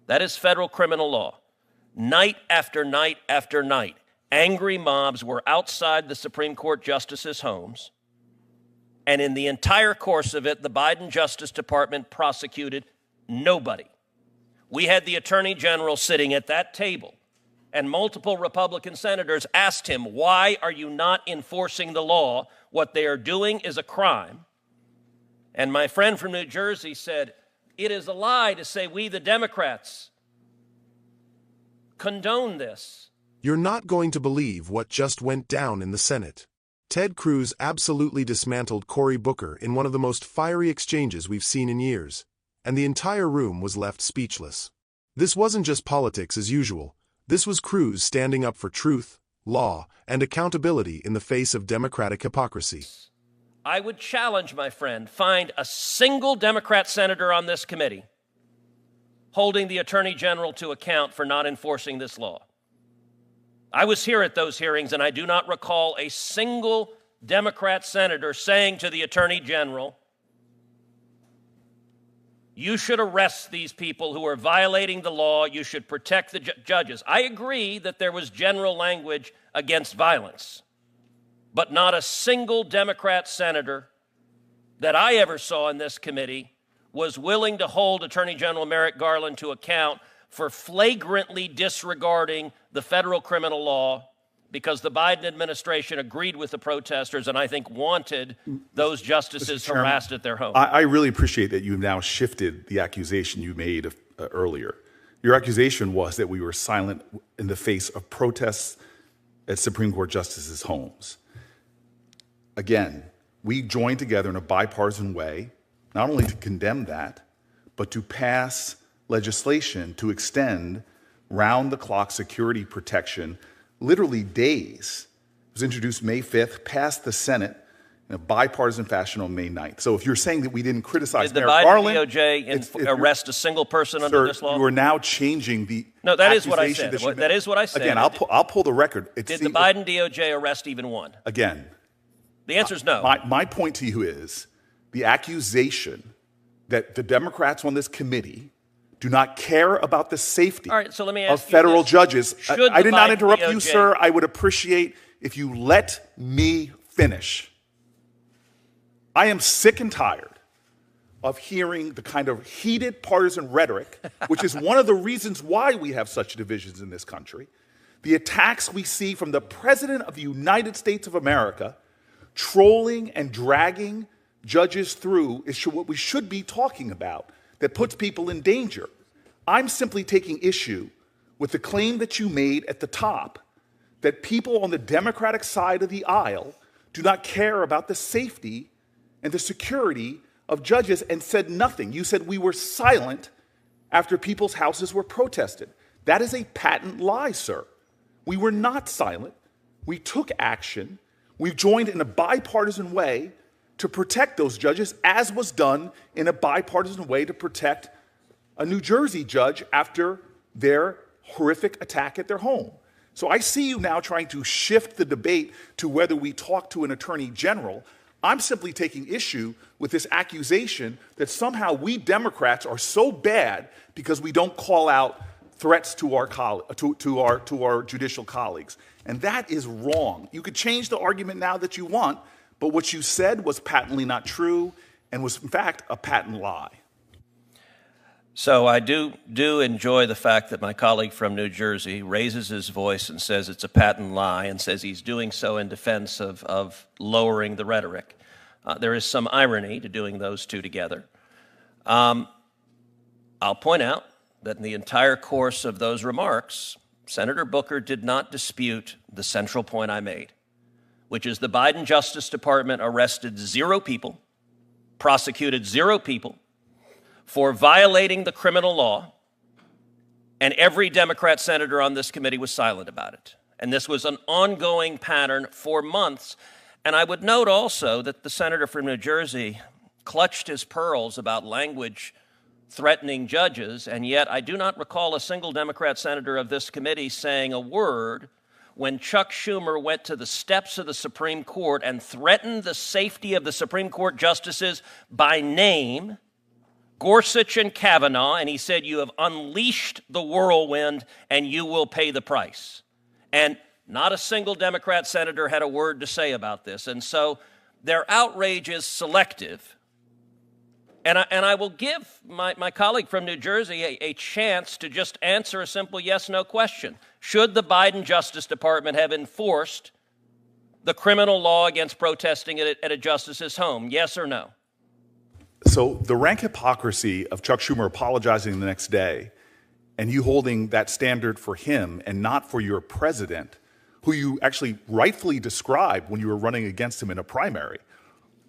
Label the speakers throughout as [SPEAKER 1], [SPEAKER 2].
[SPEAKER 1] That is federal criminal law. Night after night after night, angry mobs were outside the Supreme Court justices' homes. And in the entire course of it, the Biden Justice Department prosecuted nobody. We had the Attorney General sitting at that table, and multiple Republican senators asked him, why are you not enforcing the law? What they are doing is a crime. And my friend from New Jersey said, it is a lie to say we, the Democrats, condone this.
[SPEAKER 2] You're not going to believe what just went down in the Senate. Ted Cruz absolutely dismantled Cory Booker in one of the most fiery exchanges we've seen in years, and the entire room was left speechless. This wasn't just politics as usual. This was Cruz standing up for truth, law, and accountability in the face of Democratic hypocrisy.
[SPEAKER 1] I would challenge, my friend, find a single Democrat senator on this committee holding the Attorney General to account for not enforcing this law. I was here at those hearings, and I do not recall a single Democrat senator saying to the Attorney General, you should arrest these people who are violating the law. You should protect the judges. I agree that there was general language against violence, but not a single Democrat senator that I ever saw in this committee was willing to hold Attorney General Merrick Garland to account for flagrantly disregarding the federal criminal law because the Biden administration agreed with the protesters and I think wanted those justices harassed at their home.
[SPEAKER 3] I really appreciate that you've now shifted the accusation you made earlier. Your accusation was that we were silent in the face of protests at Supreme Court justices' homes. Again, we joined together in a bipartisan way, not only to condemn that, but to pass legislation to extend round-the-clock security protection, literally days. It was introduced May 5th, passed the Senate in a bipartisan fashion on May 9th. So if you're saying that we didn't criticize Merrick Garland—
[SPEAKER 1] Did the Biden DOJ arrest a single person under this law?
[SPEAKER 3] You are now changing the
[SPEAKER 1] No, that is what I said. That is what I said.
[SPEAKER 3] Again, I'll pull the record.
[SPEAKER 1] Did the Biden DOJ arrest even one?
[SPEAKER 3] Again.
[SPEAKER 1] The answer is no.
[SPEAKER 3] My point to you is the accusation that the Democrats on this committee do not care about the safety of federal judges. I did not interrupt you, sir. I would appreciate if you let me finish. I am sick and tired of hearing the kind of heated partisan rhetoric, which is one of the reasons why we have such divisions in this country. The attacks we see from the President of the United States of America trolling and dragging judges through is what we should be talking about, that puts people in danger. I'm simply taking issue with the claim that you made at the top that people on the Democratic side of the aisle do not care about the safety and the security of judges and said nothing. You said we were silent after people's houses were protested. That is a patent lie, sir. We were not silent. We took action. We joined in a bipartisan way to protect those judges, as was done in a bipartisan way to protect a New Jersey judge after their horrific attack at their home. So I see you now trying to shift the debate to whether we talk to an attorney general. I'm simply taking issue with this accusation that somehow we Democrats are so bad because we don't call out threats to our judicial colleagues. And that is wrong. You could change the argument now that you want, but what you said was patently not true and was, in fact, a patent lie.
[SPEAKER 1] So I do enjoy the fact that my colleague from New Jersey raises his voice and says it's a patent lie and says he's doing so in defense of lowering the rhetoric. There is some irony to doing those two together. I'll point out that in the entire course of those remarks, Senator Booker did not dispute the central point I made, which is the Biden Justice Department arrested 0 people, prosecuted 0 people for violating the criminal law, and every Democrat senator on this committee was silent about it. And this was an ongoing pattern for months. And I would note also that the senator from New Jersey clutched his pearls about language threatening judges, and yet I do not recall a single Democrat senator of this committee saying a word when Chuck Schumer went to the steps of the Supreme Court and threatened the safety of the Supreme Court justices by name Gorsuch and Kavanaugh, and he said, you have unleashed the whirlwind and you will pay the price. And not a single Democrat senator had a word to say about this. And so their outrage is selective. And I will give my colleague from New Jersey a chance to just answer a simple yes-no question. Should the Biden Justice Department have enforced the criminal law against protesting at a justice's home? Yes or no?
[SPEAKER 3] So the rank hypocrisy of Chuck Schumer apologizing the next day and you holding that standard for him and not for your president, who you actually rightfully described when you were running against him in a primary.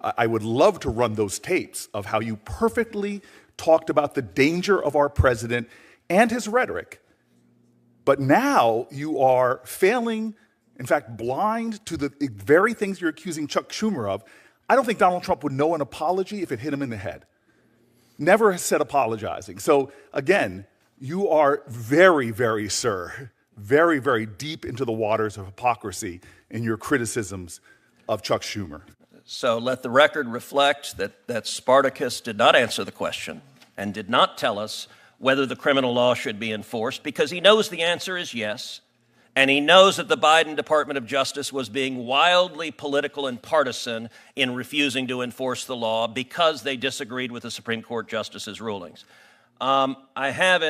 [SPEAKER 3] I would love to run those tapes of how you perfectly talked about the danger of our president and his rhetoric. But now you are failing, in fact, blind to the very things you're accusing Chuck Schumer of. I don't think Donald Trump would know an apology if it hit him in the head. Never has said apologizing. So again, you are very, very, sir, very, very deep into the waters of hypocrisy in your criticisms of Chuck Schumer.
[SPEAKER 1] So let the record reflect that Spartacus did not answer the question and did not tell us whether the criminal law should be enforced, because he knows the answer is yes. And he knows that the Biden Department of Justice was being wildly political and partisan in refusing to enforce the law because they disagreed with the Supreme Court justices' rulings. I have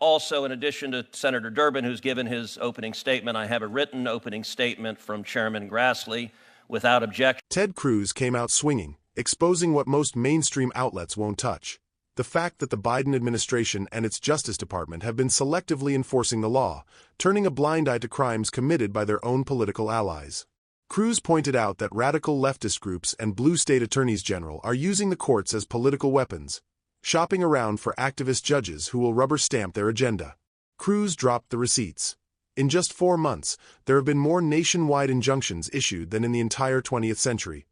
[SPEAKER 1] also, in addition to Senator Durbin, who's given his opening statement, I have a written opening statement from Chairman Grassley without objection.
[SPEAKER 2] Ted Cruz came out swinging, exposing what most mainstream outlets won't touch: the fact that the Biden administration and its Justice Department have been selectively enforcing the law, turning a blind eye to crimes committed by their own political allies. Cruz pointed out that radical leftist groups and blue state attorneys general are using the courts as political weapons, shopping around for activist judges who will rubber stamp their agenda. Cruz dropped the receipts. In just 4 months, there have been more nationwide injunctions issued than in the entire 20th century,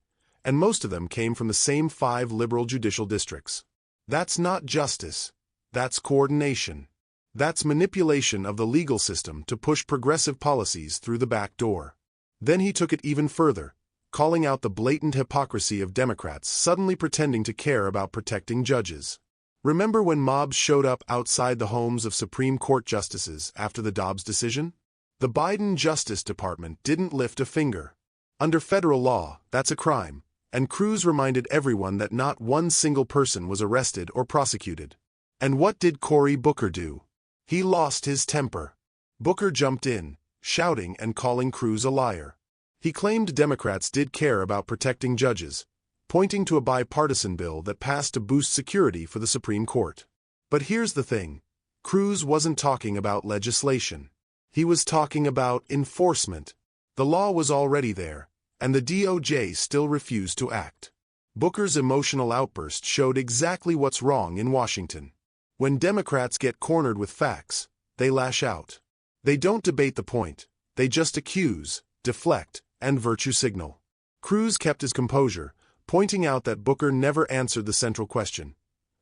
[SPEAKER 2] and most of them came from the same 5 liberal judicial districts. That's not justice. That's coordination. That's manipulation of the legal system to push progressive policies through the back door. Then he took it even further, calling out the blatant hypocrisy of Democrats suddenly pretending to care about protecting judges. Remember when mobs showed up outside the homes of Supreme Court justices after the Dobbs decision? The Biden Justice Department didn't lift a finger. Under federal law, that's a crime. And Cruz reminded everyone that not one single person was arrested or prosecuted. And what did Cory Booker do? He lost his temper. Booker jumped in, shouting and calling Cruz a liar. He claimed Democrats did care about protecting judges, pointing to a bipartisan bill that passed to boost security for the Supreme Court. But here's the thing: Cruz wasn't talking about legislation. He was talking about enforcement. The law was already there, and the DOJ still refused to act. Booker's emotional outburst showed exactly what's wrong in Washington. When Democrats get cornered with facts, they lash out. They don't debate the point. They just accuse, deflect, and virtue signal. Cruz kept his composure, pointing out that Booker never answered the central question: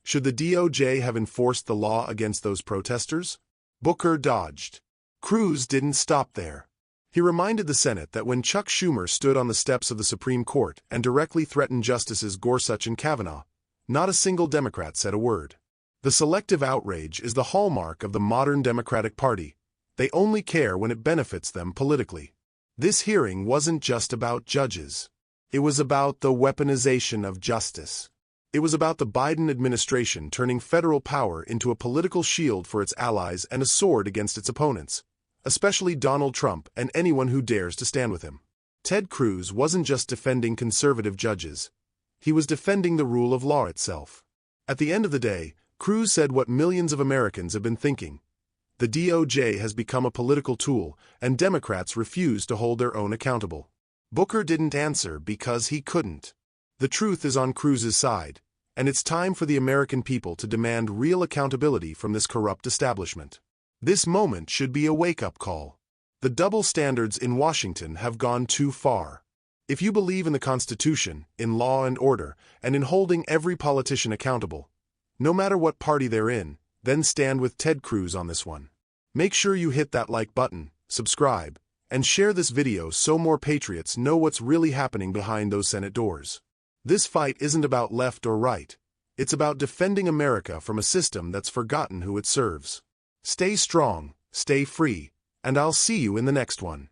[SPEAKER 2] should the DOJ have enforced the law against those protesters? Booker dodged. Cruz didn't stop there. He reminded the Senate that when Chuck Schumer stood on the steps of the Supreme Court and directly threatened Justices Gorsuch and Kavanaugh, not a single Democrat said a word. The selective outrage is the hallmark of the modern Democratic Party. They only care when it benefits them politically. This hearing wasn't just about judges. It was about the weaponization of justice. It was about the Biden administration turning federal power into a political shield for its allies and a sword against its opponents, especially Donald Trump and anyone who dares to stand with him. Ted Cruz wasn't just defending conservative judges. He was defending the rule of law itself. At the end of the day, Cruz said what millions of Americans have been thinking: the DOJ has become a political tool, and Democrats refuse to hold their own accountable. Booker didn't answer because he couldn't. The truth is on Cruz's side, and it's time for the American people to demand real accountability from this corrupt establishment. This moment should be a wake-up call. The double standards in Washington have gone too far. If you believe in the Constitution, in law and order, and in holding every politician accountable, no matter what party they're in, then stand with Ted Cruz on this one. Make sure you hit that like button, subscribe, and share this video so more patriots know what's really happening behind those Senate doors. This fight isn't about left or right. It's about defending America from a system that's forgotten who it serves. Stay strong, stay free, and I'll see you in the next one.